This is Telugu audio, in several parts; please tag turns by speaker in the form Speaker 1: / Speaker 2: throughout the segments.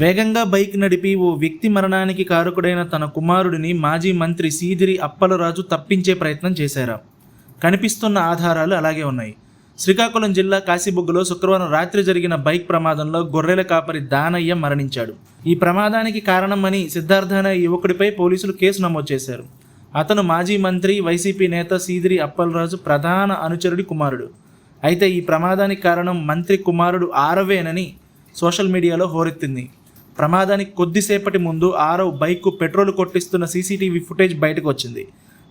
Speaker 1: వేగంగా బైక్ నడిపి ఓ వ్యక్తి మరణానికి కారకుడైన తన కుమారుడిని మాజీ మంత్రి సీదిరి అప్పలరాజు తప్పించే ప్రయత్నం చేశారు. కనిపిస్తున్న ఆధారాలు అలాగే ఉన్నాయి. శ్రీకాకుళం జిల్లా కాశీబుగ్గలో శుక్రవారం రాత్రి జరిగిన బైక్ ప్రమాదంలో గొర్రెల కాపరి దానయ్య మరణించాడు. ఈ ప్రమాదానికి కారణమని సిద్ధార్థ అనే యువకుడిపై పోలీసులు కేసు నమోదు చేశారు. అతను మాజీ మంత్రి వైసీపీ నేత సీదిరి అప్పలరాజు ప్రధాన అనుచరుడి కుమారుడు. అయితే ఈ ప్రమాదానికి కారణం మంత్రి కుమారుడు ఆరవేనని సోషల్ మీడియాలో హోరెత్తింది. ప్రమాదానికి కొద్దిసేపటి ముందు ఆరవ్ బైక్కు పెట్రోల్ కొట్టిస్తున్న సీసీటీవీ ఫుటేజ్ బయటకు వచ్చింది.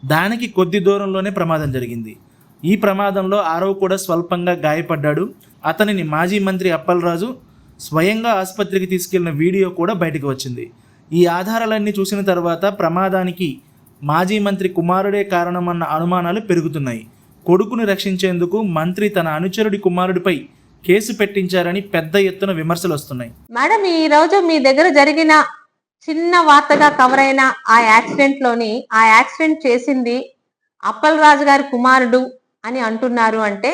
Speaker 1: దానికి కొద్ది దూరంలోనే ప్రమాదం జరిగింది. ఈ ప్రమాదంలో ఆరవ్ కూడా స్వల్పంగా గాయపడ్డాడు. అతనిని మాజీ మంత్రి అప్పలరాజు స్వయంగా ఆసుపత్రికి తీసుకెళ్లిన వీడియో కూడా బయటకు వచ్చింది. ఈ ఆధారాలన్నీ చూసిన తర్వాత ప్రమాదానికి మాజీ మంత్రి కుమారుడే కారణమన్న అనుమానాలు పెరుగుతున్నాయి. కొడుకుని రక్షించేందుకు మంత్రి తన అనుచరుడి కుమారుడిపై కేసు పెట్టించారని పెద్ద ఎత్తున విమర్శలు వస్తున్నాయి.
Speaker 2: మేడం, ఈ రోజు మీ దగ్గర జరిగిన చిన్న వార్తగా కవర్ అయిన ఆ యాక్సిడెంట్ చేసింది అప్పలరాజు గారి కుమారుడు అని అంటున్నారు అంటే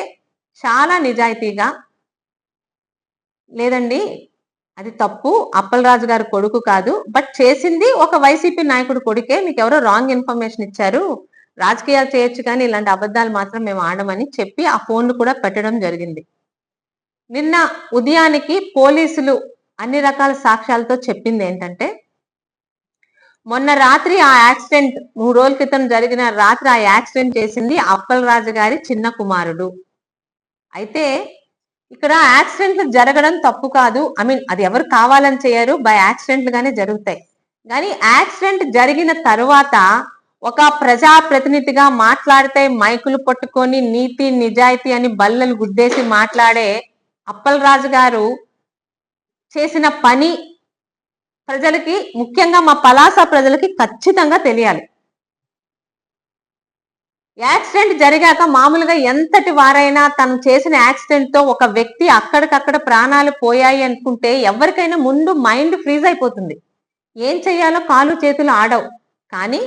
Speaker 2: చాలా నిజాయితీగా, లేదండి అది తప్పు, అప్పలరాజు గారి కొడుకు కాదు, బట్ చేసింది ఒక వైసీపీ నాయకుడు కొడుకే, మీకు ఎవరో రాంగ్ ఇన్ఫర్మేషన్ ఇచ్చారు, రాజకీయాలు చేయొచ్చు కానీ ఇలాంటి అబద్ధాలు మాత్రం మేము ఆడమని చెప్పి ఆ ఫోన్లు కూడా పెట్టడం జరిగింది. నిన్న ఉదయానికి పోలీసులు అన్ని రకాల సాక్ష్యాలతో చెప్పింది ఏంటంటే, మొన్న రాత్రి ఆ యాక్సిడెంట్ 3 రోజుల క్రితం జరిగిన రాత్రి ఆ యాక్సిడెంట్ చేసింది అప్పలరాజు గారి చిన్న కుమారుడు. అయితే ఇక్కడ యాక్సిడెంట్లు జరగడం తప్పు కాదు, అది ఎవరు కావాలని చేయరు, బై యాక్సిడెంట్లు గానే జరుగుతాయి. కానీ యాక్సిడెంట్ జరిగిన తరువాత ఒక ప్రజాప్రతినిధిగా మాట్లాడితే మైకులు పట్టుకొని నీతి నిజాయితీ అని బల్లలు గుద్దేసి మాట్లాడే అప్పలరాజు గారు చేసిన పని ప్రజలకి, ముఖ్యంగా మా పలాస ప్రజలకి ఖచ్చితంగా తెలియాలి. యాక్సిడెంట్ జరిగాక మామూలుగా ఎంతటి వారైనా తను చేసిన యాక్సిడెంట్ తో ఒక వ్యక్తి అక్కడికక్కడ ప్రాణాలు పోయాయి అనుకుంటే ఎవరికైనా ముందు మైండ్ ఫ్రీజ్ అయిపోతుంది, ఏం చెయ్యాలో కాలు చేతులు ఆడవు. కానీ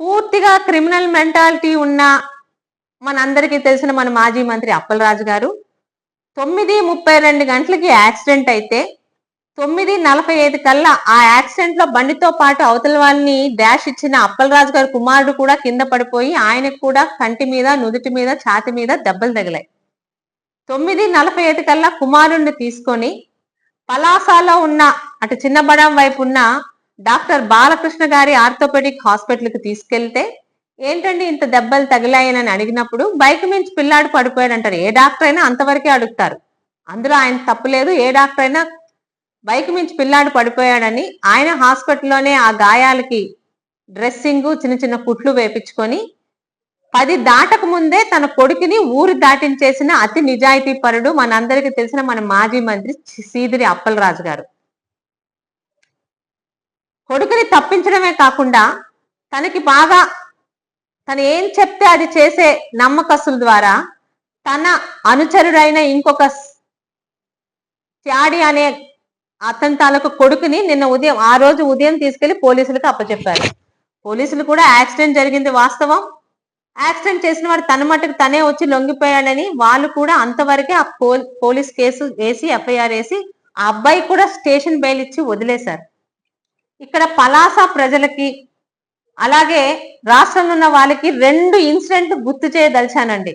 Speaker 2: పూర్తిగా క్రిమినల్ మెంటాలిటీ ఉన్న మనందరికీ తెలిసిన మన మాజీ మంత్రి అప్పలరాజు గారు 9:32 గంటలకి యాక్సిడెంట్ అయితే 9:45 కల్లా ఆ యాక్సిడెంట్ లో బండితో పాటు అవతల వాళ్ళని డాష్ ఇచ్చిన అప్పలరాజు గారి కుమారుడు కూడా కింద పడిపోయి ఆయనకు కూడా కంటి మీద, నుదుటి మీద, ఛాతి మీద దెబ్బలు తగిలాయి. 9:45 కల్లా కుమారుణ్ణి తీసుకొని పలాసలో ఉన్న అటు చిన్నబడం వైపు ఉన్న డాక్టర్ బాలకృష్ణ గారి ఆర్థోపెడిక్ హాస్పిటల్కి తీసుకెళ్తే, ఏంటండి ఇంత దెబ్బలు తగిలాయని అడిగినప్పుడు బైక్ మించి పిల్లాడు పడిపోయాడు అంటారు. ఏ డాక్టర్ అయినా అంతవరకే అడుగుతారు, అందులో ఆయన తప్పులేదు. ఏ డాక్టర్ అయినా బైక్ మించి పిల్లాడు పడిపోయాడని ఆయన హాస్పిటల్లోనే ఆ గాయాలకి డ్రెస్సింగ్, చిన్న చిన్న కుట్లు వేపించుకొని 10 దాటక ముందే తన కొడుకుని ఊరు దాటించేసిన అతి నిజాయితీ పరుడు మనందరికీ తెలిసిన మన మాజీ మంత్రి సీదిరి అప్పలరాజు గారు. కొడుకుని తప్పించడమే కాకుండా తను ఏం చెప్తే అది చేసే నమ్మకస్తుల ద్వారా తన అనుచరుడైన ఇంకొక త్యాడి అనే అతని తాలూకు కొడుకుని ఆ రోజు ఉదయం తీసుకెళ్లి పోలీసులకు అప్పచెప్పారు. పోలీసులు కూడా యాక్సిడెంట్ జరిగింది వాస్తవం, యాక్సిడెంట్ చేసిన వాడు తన మట్టుకు తనే వచ్చి లొంగిపోయాడని వాళ్ళు కూడా అంతవరకే ఆ పోలీస్ కేసు వేసి ఎఫ్ఐఆర్ వేసి ఆ అబ్బాయి కూడా స్టేషన్ బెయిల్ ఇచ్చి వదిలేశారు. ఇక్కడ పలాస ప్రజలకి అలాగే రాష్ట్రంలో ఉన్న వాళ్ళకి 2 ఇన్సిడెంట్ గుర్తు చేయదలిచానండి.